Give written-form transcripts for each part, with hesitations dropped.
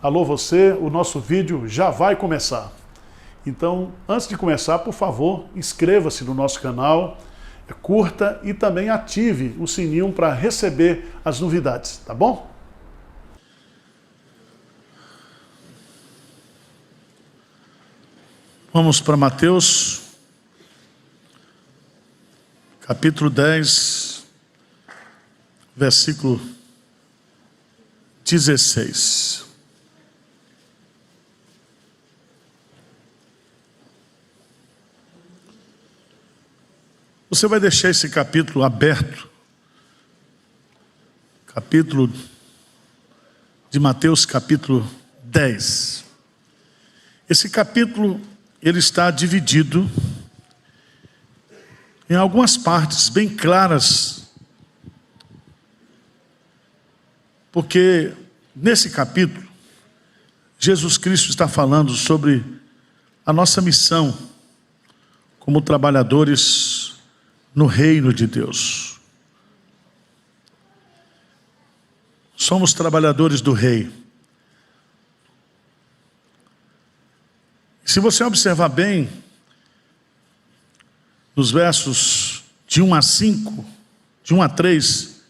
Alô você, o nosso vídeo já vai começar. Então, antes de começar, por favor, inscreva-se no nosso canal, curta e também ative o sininho para receber as novidades, tá bom? Vamos para Mateus, capítulo 10, versículo 16. Você vai deixar esse capítulo aberto, capítulo de Mateus, capítulo 10. Esse capítulo, ele está dividido em algumas partes bem claras, porque nesse capítulo, Jesus Cristo está falando sobre a nossa missão como trabalhadores no reino de Deus. Somos trabalhadores do rei. Se você observar bem, nos versos de 1 a 5, de 1 a 3,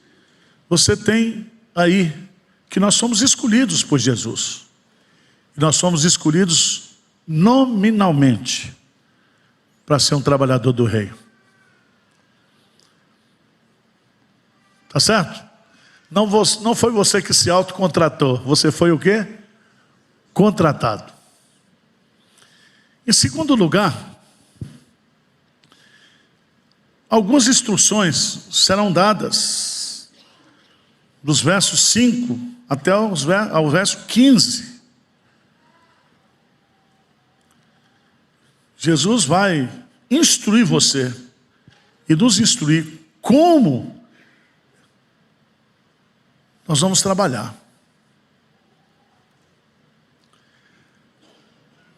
você tem aí que nós somos escolhidos por Jesus. E nós somos escolhidos nominalmente para ser um trabalhador do rei. Tá certo? Não foi você que se autocontratou. Você foi o quê? Contratado. Em segundo lugar, algumas instruções serão dadas dos versos 5 até ao verso 15. Jesus vai instruir você e nos instruir como nós vamos trabalhar.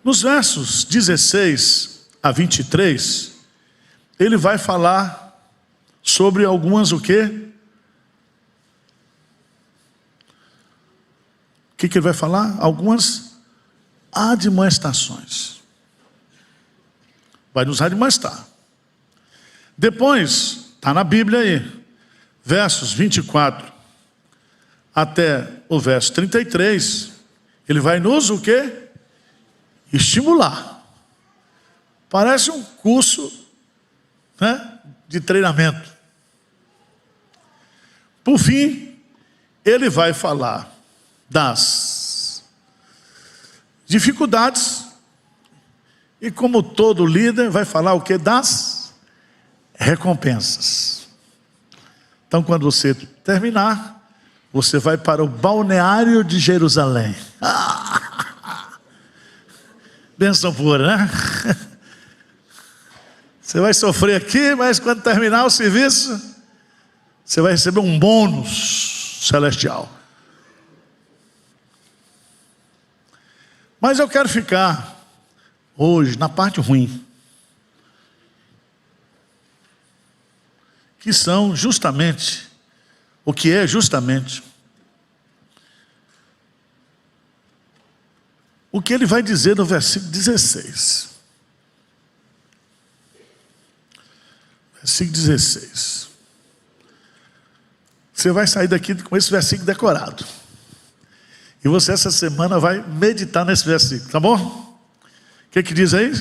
Nos versos 16 a 23, ele vai falar sobre algumas o quê? O que ele vai falar? Algumas admoestações. Vai nos admoestar. Depois, está na Bíblia aí, versos 24 até o verso 33, ele vai nos o quê? Estimular. Parece um curso, né, de treinamento. Por fim, ele vai falar das dificuldades e, como todo líder, vai falar o quê? Das recompensas. Então, quando você terminar, você vai para o balneário de Jerusalém. Bênção pura, né? Você vai sofrer aqui, mas quando terminar o serviço, você vai receber um bônus celestial. Mas eu quero ficar hoje na parte ruim, que são justamente o que é justamente o que ele vai dizer no versículo 16. Versículo 16. Você vai sair daqui com esse versículo decorado. E você essa semana vai meditar nesse versículo, tá bom? O que diz aí?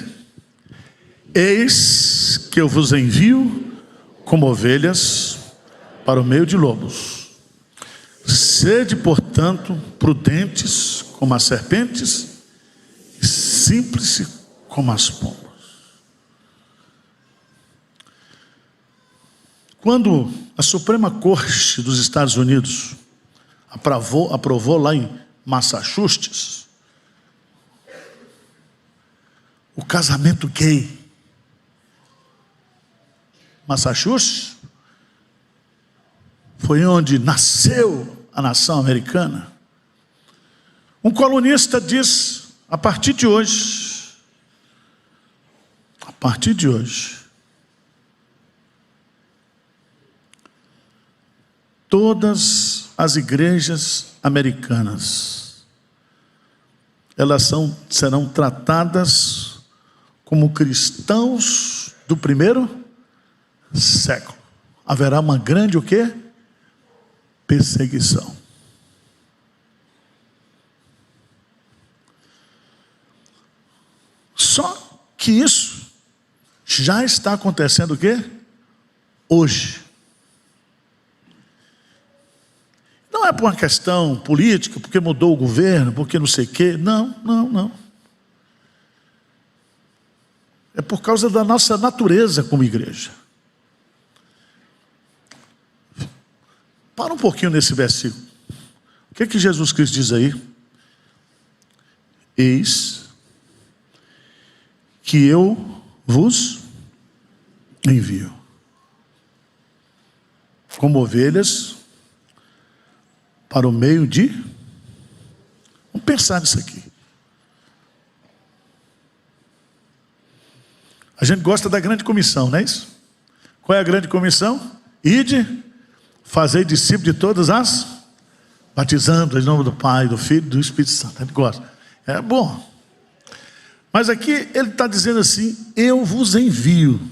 Eis que eu vos envio como ovelhas para o meio de lobos. Sede, portanto, prudentes como as serpentes e simples como as pombas. Quando a Suprema Corte dos Estados Unidos aprovou lá em Massachusetts o casamento gay, Massachusetts foi onde nasceu a nação americana. Um colunista diz: a partir de hoje, todas as igrejas americanas elas serão tratadas como cristãos do primeiro século. Haverá uma grande o quê? Perseguição. Só que isso já está acontecendo o quê? Hoje. Não é por uma questão política, porque mudou o governo, porque não sei o quê. Não. É por causa da nossa natureza como igreja. Para um pouquinho nesse versículo. O que Jesus Cristo diz aí? Eis que eu vos envio como ovelhas para o meio de... Vamos pensar nisso aqui. A gente gosta da grande comissão, não é isso? Qual é a grande comissão? Ide, fazei discípulos de todas as... batizando em nome do Pai, do Filho e do Espírito Santo. A gente gosta. É bom. Mas aqui ele está dizendo assim, eu vos envio.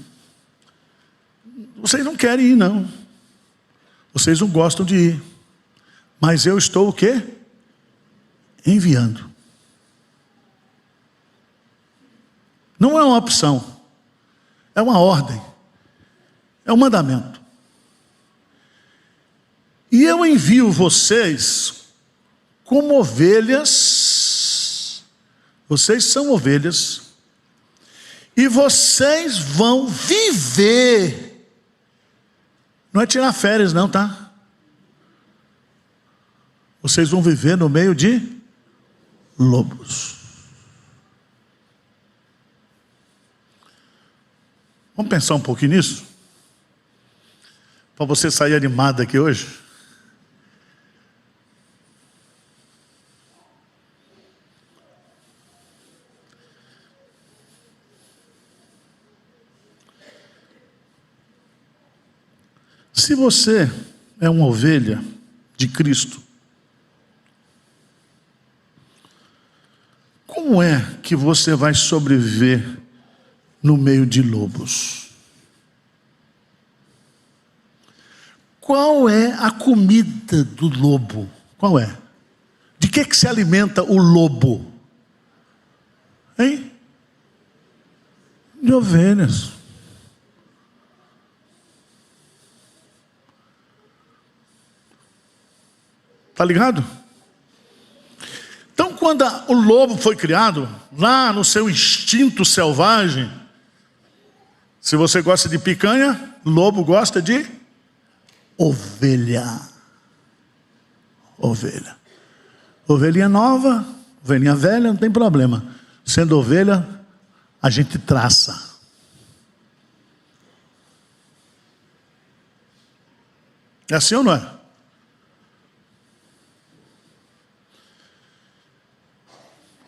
Vocês não querem ir, não. Vocês não gostam de ir. Mas eu estou o quê? Enviando. Não é uma opção. É uma ordem. É um mandamento. E eu envio vocês como ovelhas. Vocês são ovelhas. E vocês vão viver. Não é tirar férias não, tá? Vocês vão viver no meio de lobos. Vamos pensar um pouquinho nisso? Para você sair animado aqui hoje. Se você é uma ovelha de Cristo, como é que você vai sobreviver no meio de lobos? Qual é a comida do lobo? Qual é? De que se alimenta o lobo? Hein? De ovelhas. Está ligado? Então, quando o lobo foi criado, lá no seu instinto selvagem, se você gosta de picanha, lobo gosta de ovelha. Ovelha. Ovelhinha nova, ovelhinha velha, não tem problema. Sendo ovelha, a gente traça. É assim ou não é?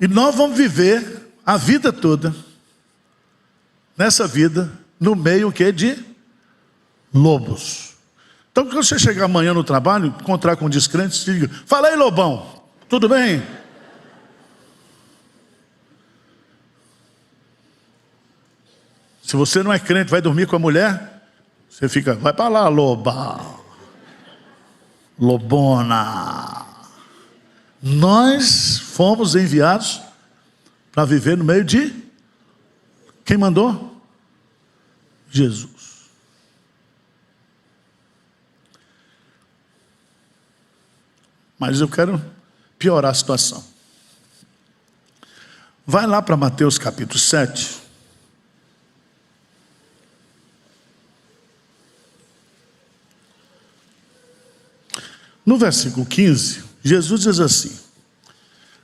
E nós vamos viver a vida toda, nessa vida, no meio que de lobos. Então, quando você chegar amanhã no trabalho, encontrar com um descrente, você diga, fala aí, lobão, tudo bem? Se você não é crente, vai dormir com a mulher, você fica, vai para lá, loba, lobona. Nós fomos enviados para viver no meio de... Quem mandou? Jesus. Mas eu quero piorar a situação. Vai lá para Mateus capítulo 7. No versículo 15... Jesus diz assim,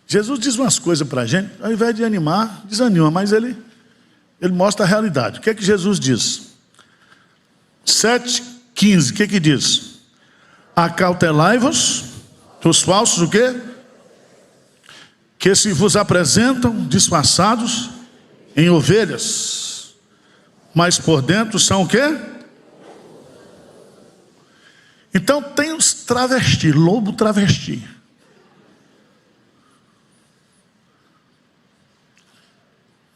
Jesus diz umas coisas para a gente, ao invés de animar, desanima, mas ele mostra a realidade. O que é que Jesus diz? 7:15, o que que diz? Acautelai-vos dos falsos, o quê? Que se vos apresentam disfarçados em ovelhas, mas por dentro são o quê? Então tem os travesti, lobo travesti.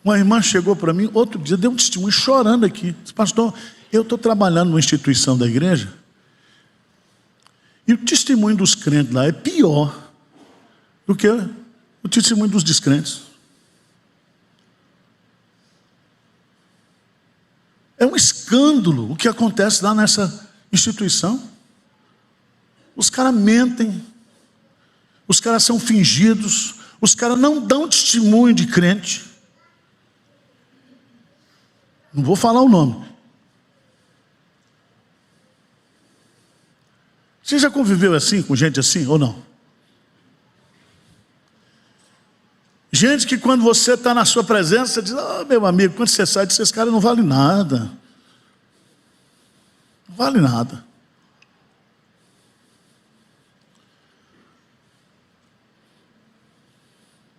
Uma irmã chegou para mim outro dia, deu um testemunho chorando aqui. Disse: pastor, eu estou trabalhando numa instituição da igreja e o testemunho dos crentes lá é pior do que o testemunho dos descrentes. É um escândalo o que acontece lá nessa instituição. Os caras mentem, os caras são fingidos, os caras não dão testemunho de crente. Não vou falar o nome. Você já conviveu assim, com gente assim ou não? Gente que quando você está na sua presença, diz: oh, meu amigo, quando você sai, esse cara não vale nada. Não vale nada.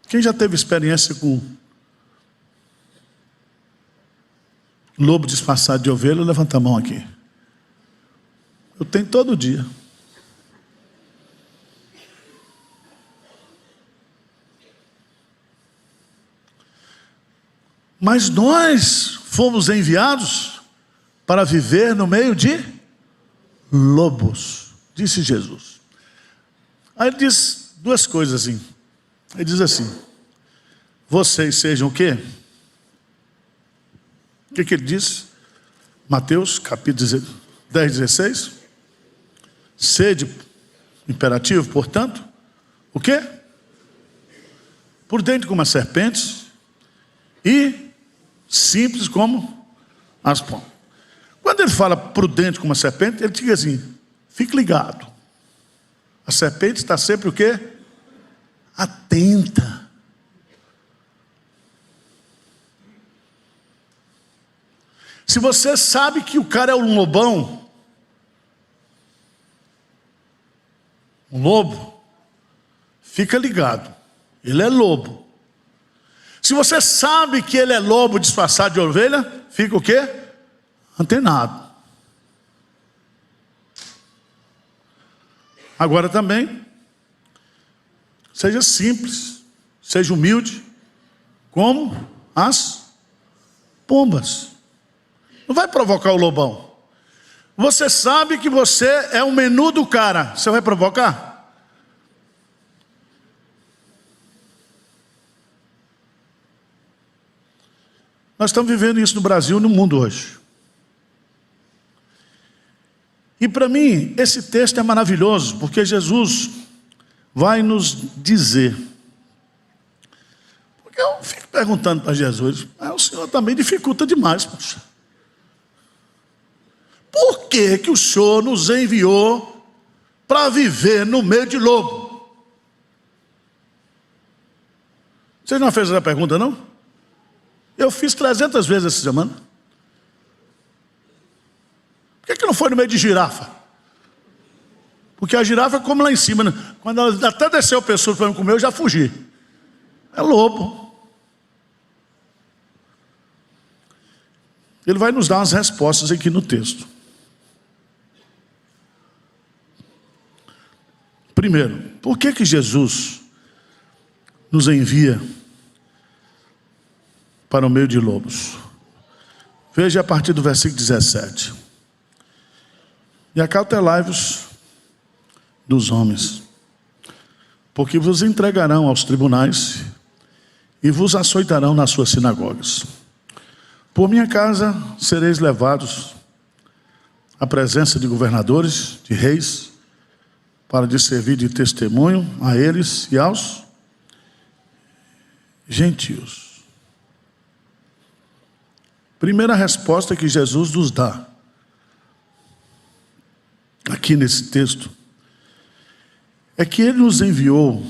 Quem já teve experiência com lobo disfarçado de ovelha, levanta a mão aqui. Eu tenho todo dia. Mas nós fomos enviados para viver no meio de lobos, disse Jesus. Aí ele diz duas coisas assim. Ele diz assim: vocês sejam o quê? O que ele diz? Mateus capítulo 10, 16. Sede, imperativo, portanto, o quê? Prudente como as serpentes e simples como as pombas. Quando ele fala prudente como a serpente, ele diz assim: fique ligado. A serpente está sempre o quê? Atenta. Se você sabe que o cara é um lobão, um lobo, fica ligado. Ele é lobo. Se você sabe que ele é lobo disfarçado de ovelha, fica o quê? Antenado. Agora também, seja simples, seja humilde, como as pombas. Não vai provocar o lobão. Você sabe que você é o menu do cara, você vai provocar? Nós estamos vivendo isso no Brasil e no mundo hoje. E para mim, esse texto é maravilhoso, porque Jesus vai nos dizer. Porque eu fico perguntando para Jesus: o Senhor também dificulta demais, poxa. Por que que o Senhor nos enviou para viver no meio de lobo? Você não fez essa pergunta, não? Eu fiz 300 vezes essa semana. Por que não foi no meio de girafa? Porque a girafa come lá em cima, né? Quando ela até desceu o pescoço para me comer, eu já fugi. É lobo. Ele vai nos dar umas respostas aqui no texto. Primeiro, por que que Jesus nos envia para o meio de lobos? Veja a partir do versículo 17. E acautelai-vos dos homens, porque vos entregarão aos tribunais e vos açoitarão nas suas sinagogas. Por minha casa sereis levados à presença de governadores, de reis, para lhes servir de testemunho a eles e aos gentios. Primeira resposta que Jesus nos dá aqui nesse texto é que Ele nos enviou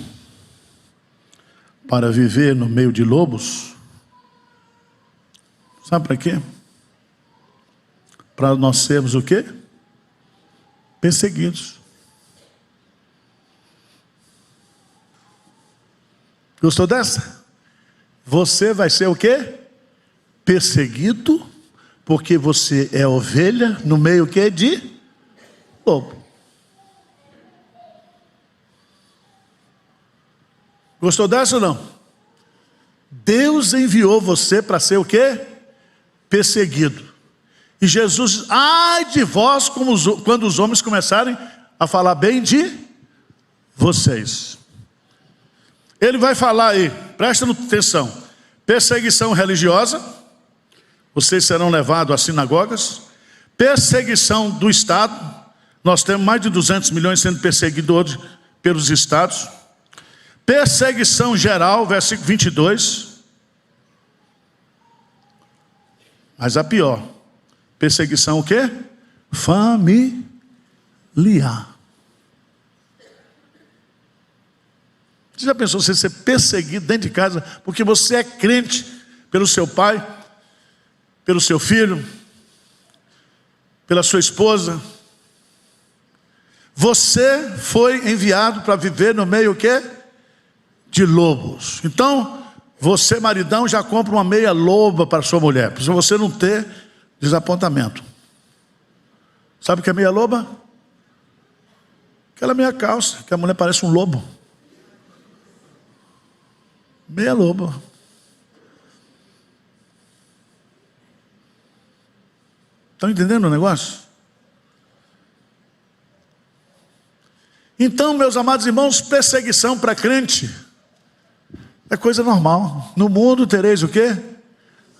para viver no meio de lobos. Sabe para quê? Para nós sermos o quê? Perseguidos. Gostou dessa? Você vai ser o quê? Perseguido, porque você é ovelha no meio o quê? De lobo. Gostou dessa ou não? Deus enviou você para ser o quê? Perseguido. E Jesus diz: ai de vós quando os homens começarem a falar bem de vocês. Ele vai falar aí, presta atenção: perseguição religiosa, vocês serão levados às sinagogas. Perseguição do Estado, nós temos mais de 200 milhões sendo perseguidos hoje pelos estados. Perseguição geral, versículo 22. Mas a pior, perseguição o quê? Familiar. Você já pensou você ser perseguido dentro de casa porque você é crente, pelo seu pai, pelo seu filho, pela sua esposa? Você foi enviado para viver no meio o quê? De lobos. Então, você, maridão, já compra uma meia loba para sua mulher, para você não ter desapontamento. Sabe o que é meia loba? Aquela meia calça, que a mulher parece um lobo. Meia loba. Estão entendendo o negócio? Então, meus amados irmãos, perseguição para crente é coisa normal. No mundo tereis o quê?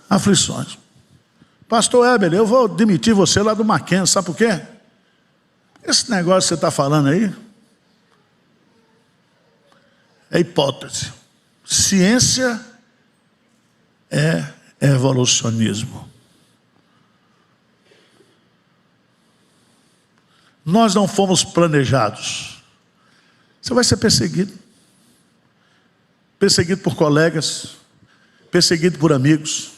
Aflições. Pastor Heber, eu vou demitir você lá do Mackenzie, sabe por quê? Esse negócio que você está falando aí é hipótese. Ciência é evolucionismo. Nós não fomos planejados. Você vai ser perseguido. Perseguido por colegas, perseguido por amigos,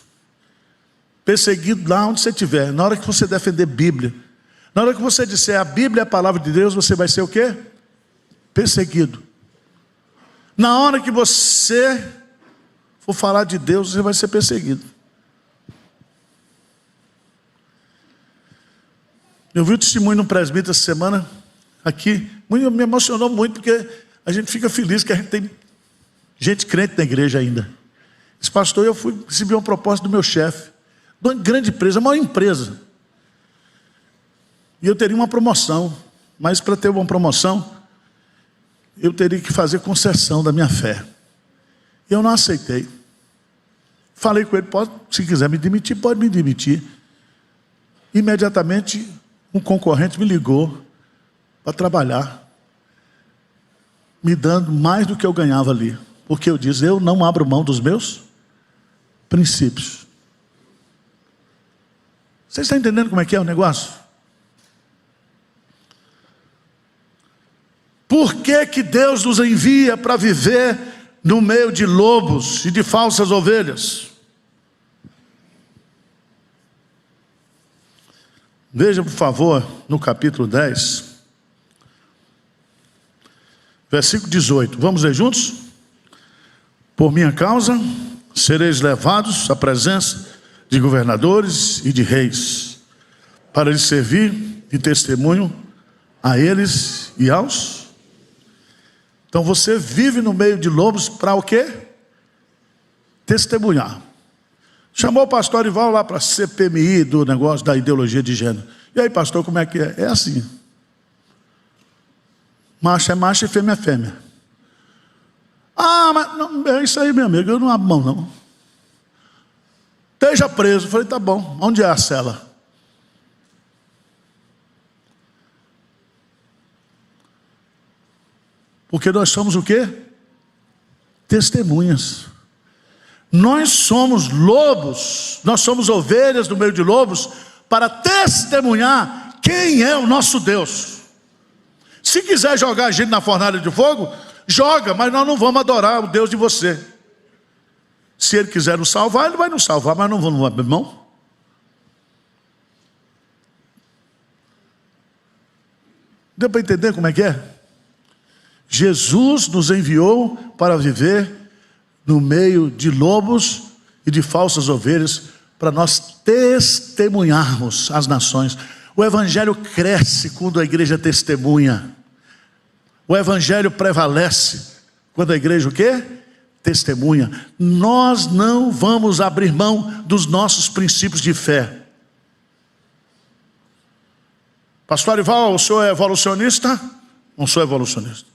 perseguido lá onde você estiver. Na hora que você defender Bíblia, na hora que você disser a Bíblia é a palavra de Deus, você vai ser o quê? Perseguido. Na hora que você for falar de Deus, você vai ser perseguido. Eu vi o testemunho no presbítero essa semana, aqui, me emocionou muito, porque a gente fica feliz que a gente tem gente crente na igreja ainda. Esse pastor, eu recebi uma proposta do meu chefe, de uma grande empresa, a maior empresa. E eu teria uma promoção, mas para ter uma promoção, eu teria que fazer concessão da minha fé. E eu não aceitei. Falei com ele: pode, se quiser me demitir, pode me demitir. Imediatamente, um concorrente me ligou para trabalhar, me dando mais do que eu ganhava ali. Porque eu disse: eu não abro mão dos meus princípios. Vocês estão entendendo como é que é o negócio? Por que que Deus nos envia para viver no meio de lobos e de falsas ovelhas? Veja, por favor, no capítulo 10, versículo 18. Vamos ler juntos? Por minha causa sereis levados à presença de governadores e de reis, para lhes servir de testemunho a eles e aos. Então você vive no meio de lobos para o quê? Testemunhar. Chamou o pastor Ival lá para a CPMI do negócio da ideologia de gênero. E aí, pastor, como é que é? É assim. Macho é macho e fêmea é fêmea. Ah, mas não, é isso aí, meu amigo, eu não abro mão, não. Esteja preso. Eu falei: tá bom, onde é a cela? Porque nós somos o quê? Testemunhas. Nós somos lobos, nós somos ovelhas no meio de lobos, para testemunhar quem é o nosso Deus. Se quiser jogar a gente na fornalha de fogo, joga, mas nós não vamos adorar o Deus de você. Se Ele quiser nos salvar, Ele vai nos salvar, mas não vamos abrir mão. Deu para entender como é que é? Jesus nos enviou para viver no meio de lobos e de falsas ovelhas, para nós testemunharmos as nações. O evangelho cresce quando a igreja testemunha. O evangelho prevalece quando a igreja o quê? testemunha. Nós não vamos abrir mão dos nossos princípios de fé. Pastor Arival, o senhor é evolucionista? Não sou evolucionista.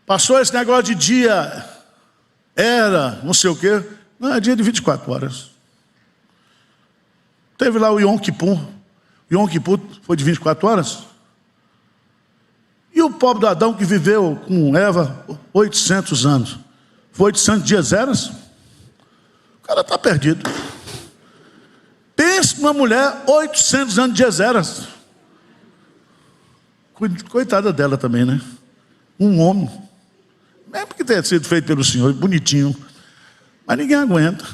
Passou esse negócio de dia, era, não sei o quê. Não, é dia de 24 horas. Teve lá o Yom Kippur. O Yom Kippur foi de 24 horas. E o pobre do Adão que viveu com Eva 800 anos. Foi 800 dias eras? O cara está perdido. Pense numa mulher 800 anos de dias eras. Coitada dela também, né? Um homem. Mesmo que tenha sido feito pelo Senhor, bonitinho. Mas ninguém aguenta.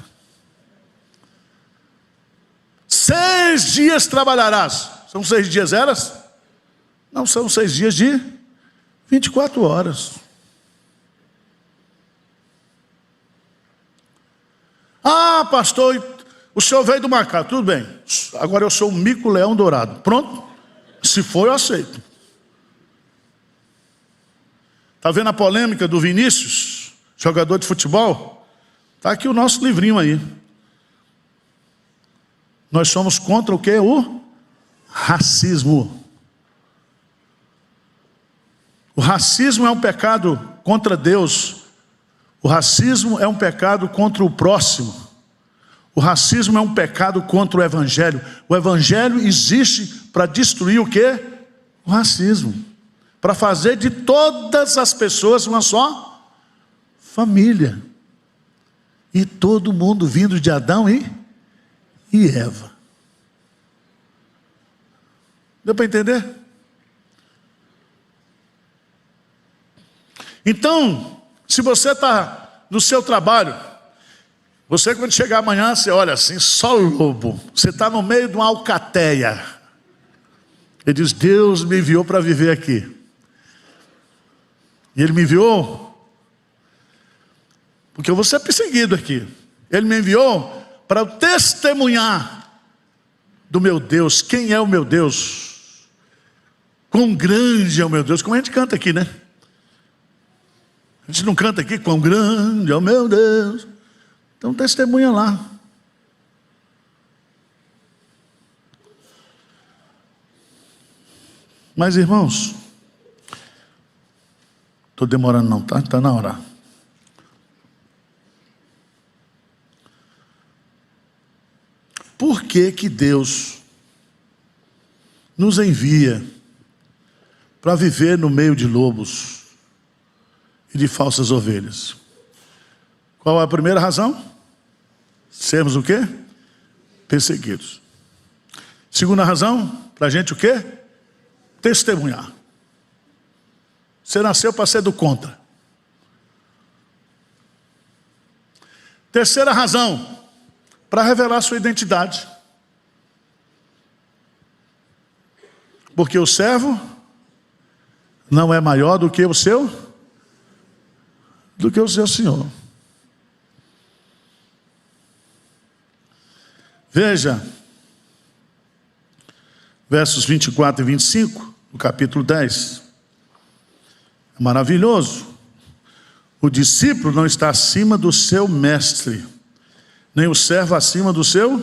6 dias trabalharás. São 6 dias eras? Não, são 6 dias de 24 horas. Ah, pastor, o senhor veio do macaco. Tudo bem. Agora eu sou um mico-leão dourado. Pronto? Se for, eu aceito. Está vendo a polêmica do Vinícius, jogador de futebol? Está aqui o nosso livrinho aí. Nós somos contra o que? O racismo. O racismo é um pecado contra Deus. O racismo é um pecado contra o próximo. O racismo é um pecado contra o Evangelho. O Evangelho existe para destruir o que? O racismo. Para fazer de todas as pessoas uma só família. E todo mundo vindo de Adão e Eva. Deu para entender? Então, se você está no seu trabalho, você quando chegar amanhã, você olha assim, só lobo. Você está no meio de uma alcateia. Ele diz, Deus me enviou para viver aqui. E Ele me enviou porque eu vou ser perseguido aqui. Ele me enviou para testemunhar do meu Deus. Quem é o meu Deus? Quão grande é o meu Deus? Como a gente canta aqui, né? A gente não canta aqui, quão grande é o meu Deus. Então testemunha lá. Mas irmãos, estou demorando não, tá? Está na hora. Por que que Deus nos envia para viver no meio de lobos e de falsas ovelhas? Qual é a primeira razão? Sermos o quê? Perseguidos. Segunda razão, para a gente o quê? Testemunhar. Você nasceu para ser do contra. Terceira razão, para revelar sua identidade. Porque o servo não é maior do que o seu senhor. Veja, versos 24 e 25, do capítulo 10. É maravilhoso. O discípulo não está acima do seu mestre, nem o servo acima do seu.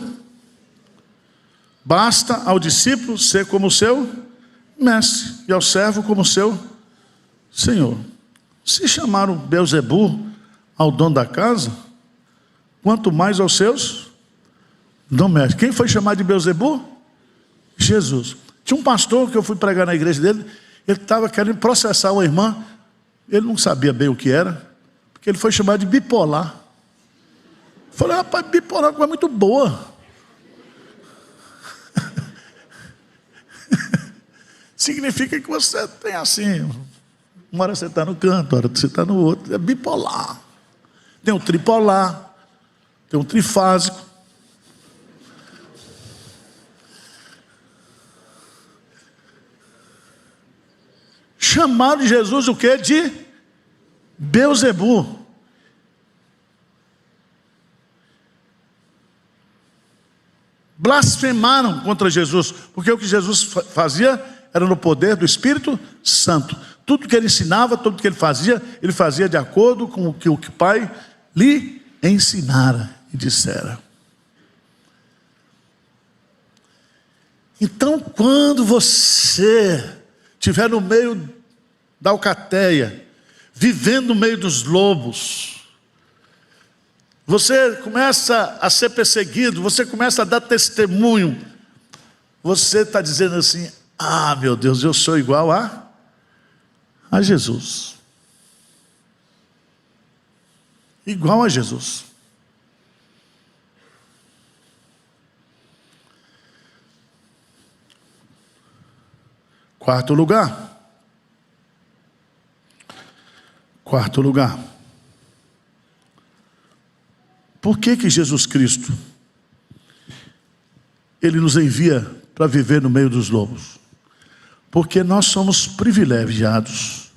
Basta ao discípulo ser como o seu mestre, e ao servo como o seu senhor. Se chamaram Beelzebu ao dono da casa, quanto mais aos seus domésticos. Quem foi chamado de Beelzebu? Jesus. Tinha um pastor que eu fui pregar na igreja dele, ele estava querendo processar uma irmã, ele não sabia bem o que era, porque ele foi chamado de bipolar. Eu falei, rapaz, bipolar é uma coisa muito boa. Significa que você tem assim, uma hora você está no canto, outra você está no outro, é bipolar. Tem um tripolar, tem um trifásico. Chamaram de Jesus o quê? De Beelzebu. Blasfemaram contra Jesus, porque o que Jesus fazia era no poder do Espírito Santo. Tudo que ele ensinava, tudo que ele fazia de acordo com o que o Pai lhe ensinara e dissera. Então, quando você estiver no meio da alcateia, vivendo no meio dos lobos, você começa a ser perseguido, você começa a dar testemunho, você está dizendo assim: ah, meu Deus, eu sou igual a Jesus. Igual a Jesus. Quarto lugar. Por que Jesus Cristo, Ele nos envia para viver no meio dos lobos? Porque nós somos privilegiados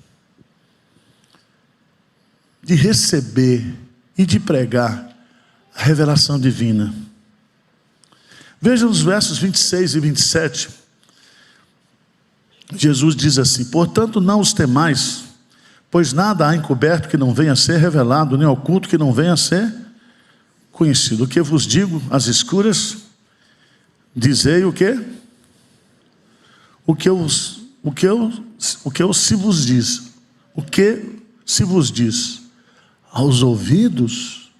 de receber e de pregar a revelação divina. Veja nos versos 26 e 27. Jesus diz assim: portanto não os temais, pois nada há encoberto que não venha a ser revelado, nem oculto que não venha a ser conhecido. O que vos digo às escuras, dizei o quê? O que se vos diz? O que se vos diz? Aos ouvidos,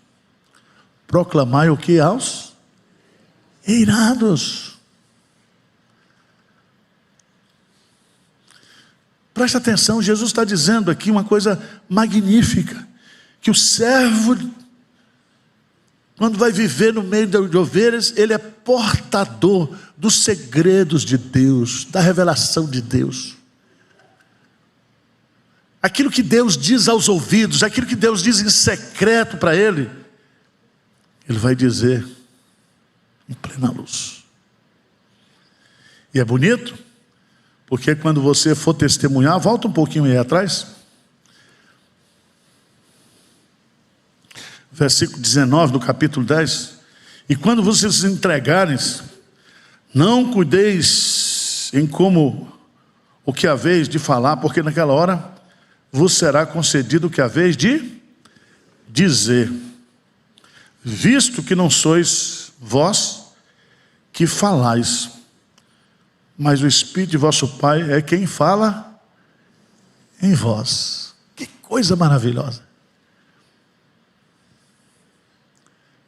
proclamai o que aos eirados. Presta atenção, Jesus está dizendo aqui uma coisa magnífica, que o servo, quando vai viver no meio de ovelhas, ele é portador dos segredos de Deus, da revelação de Deus. Aquilo que Deus diz aos ouvidos, aquilo que Deus diz em secreto para ele, ele vai dizer em plena luz. E é bonito, porque quando você for testemunhar, volta um pouquinho aí atrás. Versículo 19 do capítulo 10. E quando vocês se entregarem, não cuideis em como o que haveis de falar, porque naquela hora vos será concedido o que haveis de dizer, visto que não sois vós que falais, mas o Espírito de vosso Pai é quem fala em vós. Que coisa maravilhosa!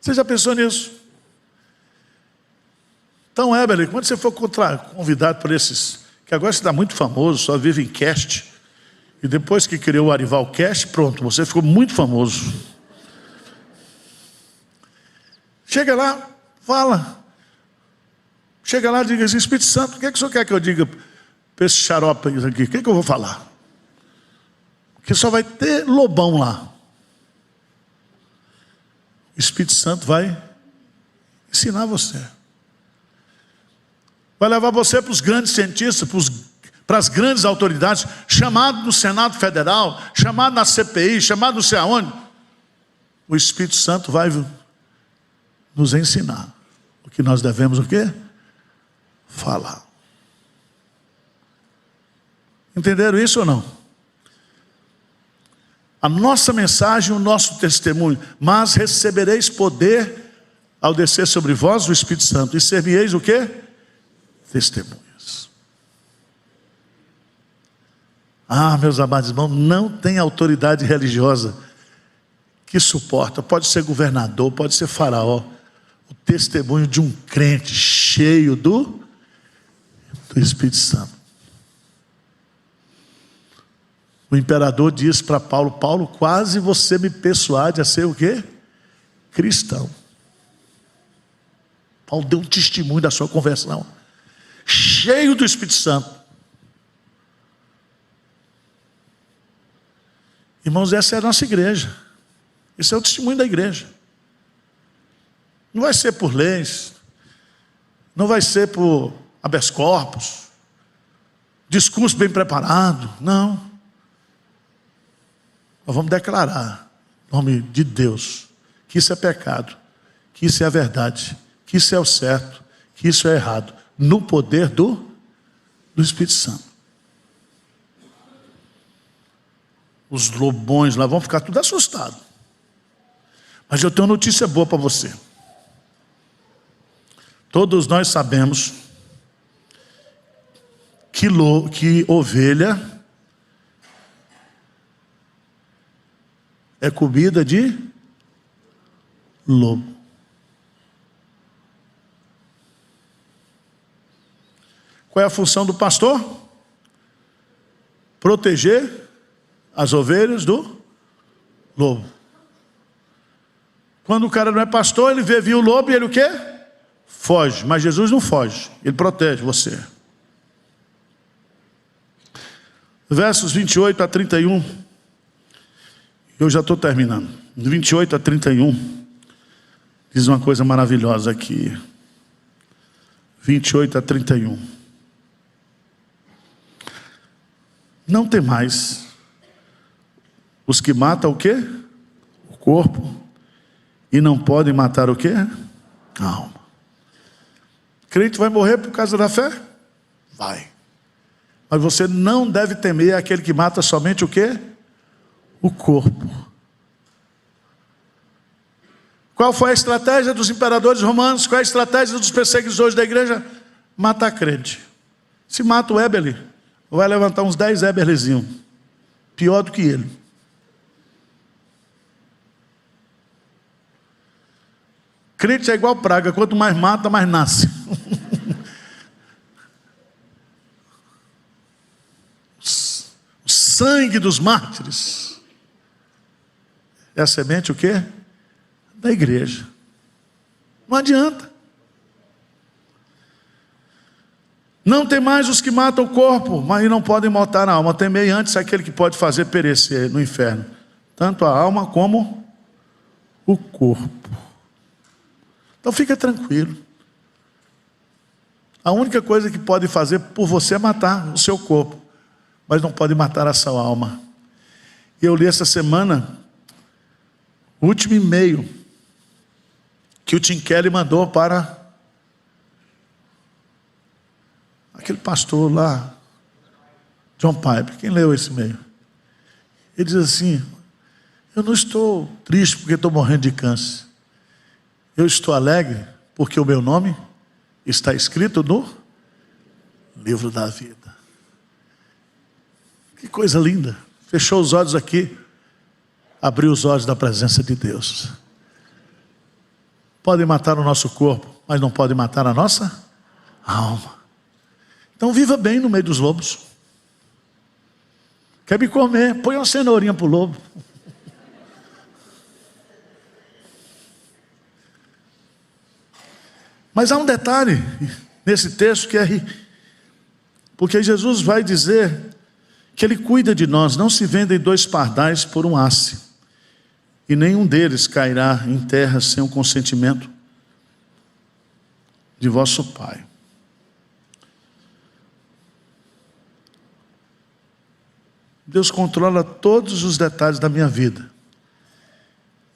Você já pensou nisso? Então, Eberle, quando você for convidado por esses, que agora você está muito famoso, só vive em cast, e depois que criou o Arival Cast, pronto, você ficou muito famoso. Chega lá, fala. Chega lá e diga assim: Espírito Santo, o que é que o senhor quer que eu diga para esse xarope aqui? O que é que eu vou falar? Porque só vai ter lobão lá. O Espírito Santo vai ensinar você. Vai levar você para os grandes cientistas, para as grandes autoridades, chamado no Senado Federal, chamado na CPI, chamado não sei aonde. O Espírito Santo vai nos ensinar o que nós devemos o quê? Falar. Entenderam isso ou não? A nossa mensagem, o nosso testemunho. Mas recebereis poder ao descer sobre vós o Espírito Santo, e ser-me-eis o quê? Testemunhas. Ah, meus amados irmãos, não tem autoridade religiosa que suporta. Pode ser governador, pode ser faraó, o testemunho de um crente cheio do Espírito Santo. O imperador diz para Paulo: Paulo, quase você me persuade a ser o quê? Cristão. Paulo deu um testemunho da sua conversão, cheio do Espírito Santo. Irmãos, essa é a nossa igreja. Esse é o testemunho da igreja. Não vai ser por leis, não vai ser por habeas corpus, discurso bem preparado, não. Nós vamos declarar, em nome de Deus, que isso é pecado, que isso é a verdade, que isso é o certo, que isso é errado, no poder do Espírito Santo. os lobões lá vão ficar tudo assustados. Mas eu tenho uma notícia boa para você. Todos nós sabemos que ovelha é comida de lobo. Qual é a função do pastor? Proteger as ovelhas do lobo. Quando o cara não é pastor, ele vê vir o lobo e ele o quê? Foge. Mas Jesus não foge, ele protege você. Versos 28 a 31. Eu já estou terminando. 28 a 31. Diz uma coisa maravilhosa aqui. 28 a 31. Não temais os que matam o quê? O corpo. E não podem matar o quê? A alma. Crente vai morrer por causa da fé? Vai. Mas você não deve temer aquele que mata somente o quê? O corpo. Qual foi a estratégia dos imperadores romanos? Qual é a estratégia dos perseguidores da igreja? Matar crente. Se mata o Eberle, vai levantar uns 10 Eberlezinhos. Pior do que ele. Crente é igual praga. Quanto mais mata, mais nasce. O sangue dos mártires é a semente o quê? Da igreja. Não adianta. Não tem mais os que matam o corpo, mas não podem matar a alma. Temei antes aquele que pode fazer perecer no inferno, tanto a alma como o corpo. Então fica tranquilo. A única coisa que pode fazer por você é matar o seu corpo, mas não pode matar a sua alma. E eu li essa semana o último e-mail que o Tim Keller mandou para aquele pastor lá, John Piper. Quem leu esse e-mail? Ele diz assim: eu não estou triste porque estou morrendo de câncer. Eu estou alegre porque o meu nome está escrito no livro da vida. Que coisa linda. Fechou os olhos aqui, abriu os olhos da presença de Deus. Podem matar o nosso corpo, mas não podem matar a nossa alma. Então viva bem no meio dos lobos. Quer me comer? Põe uma cenourinha para o lobo. Mas há um detalhe nesse texto que é... Porque Jesus vai dizer que Ele cuida de nós. Não se vendem 2 pardais por um asse, e nenhum deles cairá em terra sem o consentimento de vosso Pai. Deus controla todos os detalhes da minha vida.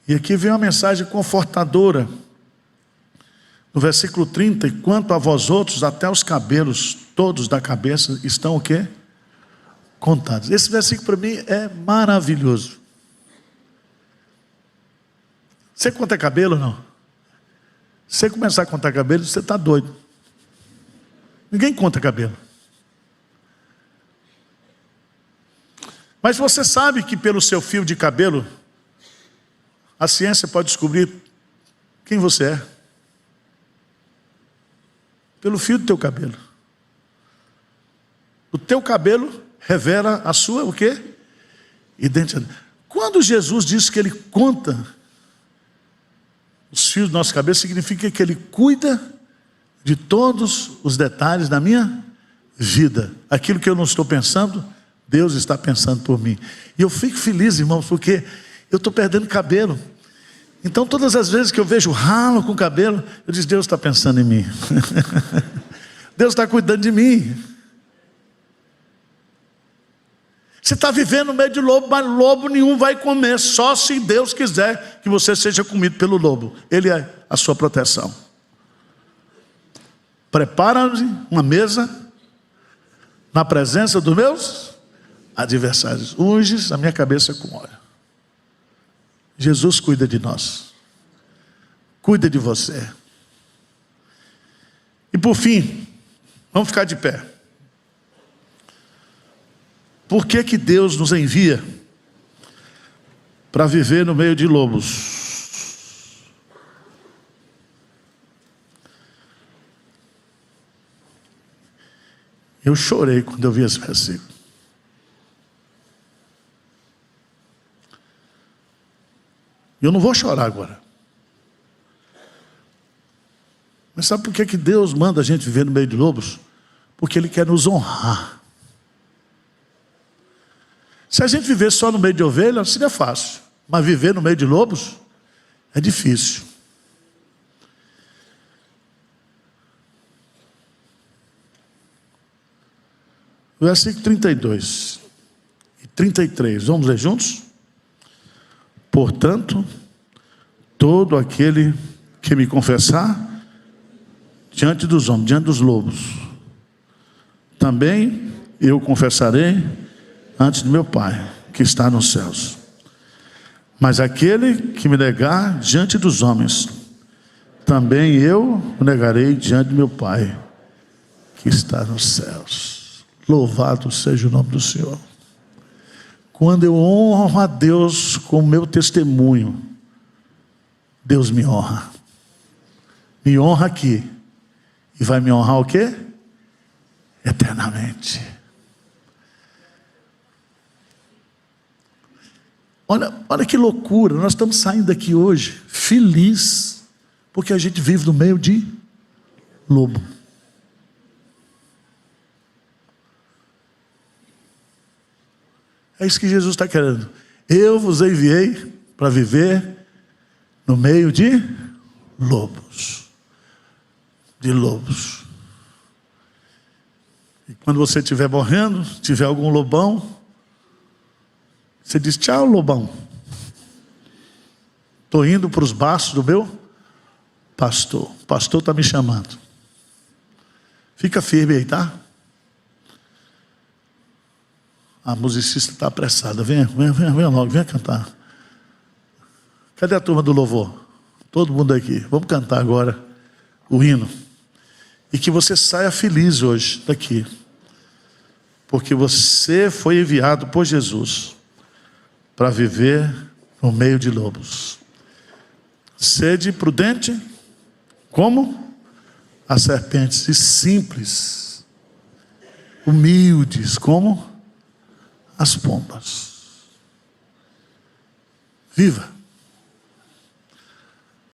E aqui vem uma mensagem confortadora. No versículo 30, e quanto a vós outros, até os cabelos todos da cabeça estão o quê? Contados. Esse versículo para mim é maravilhoso. Você conta cabelo ou não? Se você começar a contar cabelo, você está doido. Ninguém conta cabelo. Mas você sabe que pelo seu fio de cabelo, a ciência pode descobrir quem você é. Pelo fio do teu cabelo. O teu cabelo revela a sua o quê? Identidade. Quando Jesus diz que Ele conta os fios do nosso cabelo, significa que Ele cuida de todos os detalhes da minha vida. Aquilo que eu não estou pensando, Deus está pensando por mim. E eu fico feliz, irmãos, porque eu estou perdendo cabelo. Então todas as vezes que eu vejo ralo com cabelo, eu digo: Deus está pensando em mim. Deus está cuidando de mim. Você está vivendo no meio de lobo, mas lobo nenhum vai comer, só se Deus quiser que você seja comido pelo lobo. Ele é a sua proteção. Prepara-me uma mesa na presença dos meus adversários. Unges a minha cabeça com óleo. Jesus cuida de nós. Cuida de você. E por fim, vamos ficar de pé. Por que que Deus nos envia para viver no meio de lobos? Eu chorei quando eu vi esse versículo. Eu não vou chorar agora. Mas sabe por que que Deus manda a gente viver no meio de lobos? Porque Ele quer nos honrar. Se a gente viver só no meio de ovelhas, seria fácil. Mas viver no meio de lobos é difícil. Versículo 32 e 33. Vamos ler juntos? Portanto, todo aquele que me confessar diante dos homens, diante dos lobos, também eu confessarei antes do meu Pai, que está nos céus. Mas aquele que me negar diante dos homens, também eu o negarei diante do meu Pai, que está nos céus. Louvado seja o nome do Senhor. Quando eu honro a Deus com o meu testemunho, Deus me honra. Me honra aqui. E vai me honrar o quê? Eternamente. Olha que loucura. Nós estamos saindo daqui hoje feliz, porque a gente vive no meio de lobo. É isso que Jesus está querendo. Eu vos enviei para viver no meio de lobos. De lobos. E quando você estiver morrendo, tiver algum lobão, você diz: tchau, lobão. Estou indo para os braços do meu pastor. O pastor está me chamando. Fica firme aí, tá? A musicista está apressada. Venha logo, venha cantar. Cadê a turma do louvor? Todo mundo aqui. Vamos cantar agora o hino. E que você saia feliz hoje daqui. Porque você foi enviado por Jesus para viver no meio de lobos. Sede prudente, como as serpentes, e simples, humildes, como as pombas. Viva!